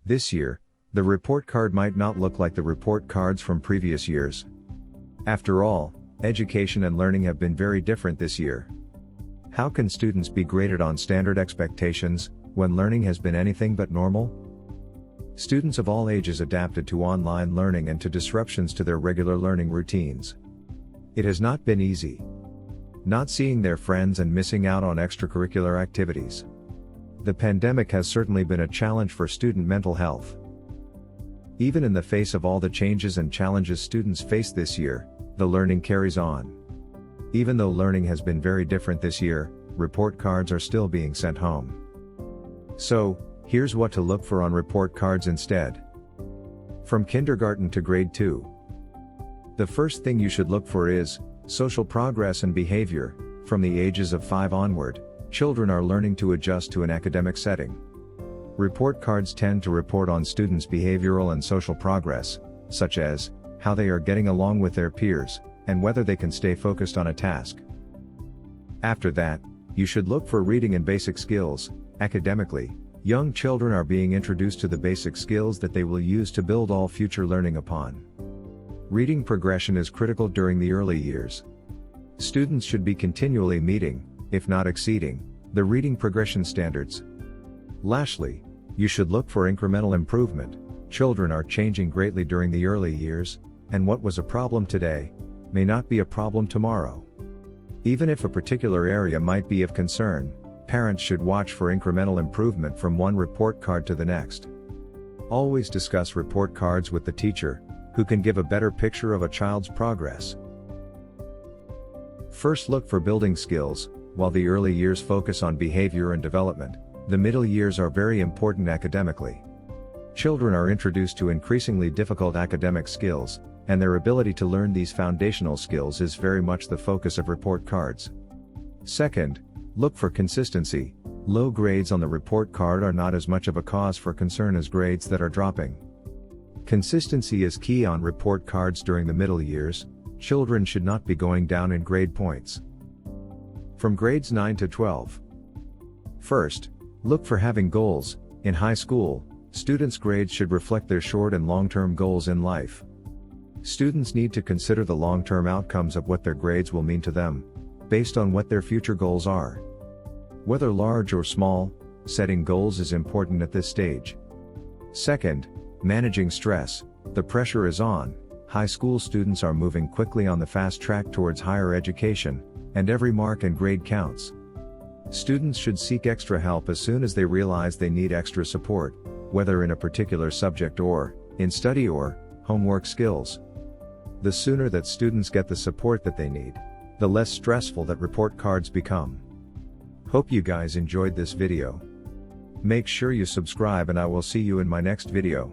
This year, the report card might not look like the report cards from previous years. After all, education and learning have been very different this year. How can students be graded on standard expectations, when learning has been anything but normal? Students of all ages adapted to online learning and to disruptions to their regular learning routines. It has not been easy. Not seeing their friends and missing out on extracurricular activities. The pandemic has certainly been a challenge for student mental health. Even in the face of all the changes and challenges students face this year, the learning carries on. Even though learning has been very different this year, report cards are still being sent home. So, here's what to look for on report cards instead. From kindergarten to grade 2. The first thing you should look for is social progress and behavior. From the ages of 5 onward, children are learning to adjust to an academic setting. Report cards tend to report on students' behavioral and social progress, such as how they are getting along with their peers, and whether they can stay focused on a task. After that, you should look for reading and basic skills. Academically, young children are being introduced to the basic skills that they will use to build all future learning upon. Reading progression is critical during the early years. Students should be continually meeting, if not exceeding, the reading progression standards. Lastly, you should look for incremental improvement. Children are changing greatly during the early years, and what was a problem today may not be a problem tomorrow. Even if a particular area might be of concern, parents should watch for incremental improvement from one report card to the next. Always discuss report cards with the teacher, who can give a better picture of a child's progress. First, look for building skills. While the early years focus on behavior and development, the middle years are very important academically. Children are introduced to increasingly difficult academic skills, and their ability to learn these foundational skills is very much the focus of report cards. Second, look for consistency. Low grades on the report card are not as much of a cause for concern as grades that are dropping. Consistency is key on report cards during the middle years. Children should not be going down in grade points. From grades 9 to 12. First, look for having goals. In high school, students' grades should reflect their short and long-term goals in life. Students need to consider the long-term outcomes of what their grades will mean to them, based on what their future goals are. Whether large or small, setting goals is important at this stage. Second, managing stress. The pressure is on. High school students are moving quickly on the fast track towards higher education, and every mark and grade counts. Students should seek extra help as soon as they realize they need extra support, whether in a particular subject or in study or homework skills. The sooner that students get the support that they need, the less stressful that report cards become. Hope you guys enjoyed this video. Make sure you subscribe and I will see you in my next video.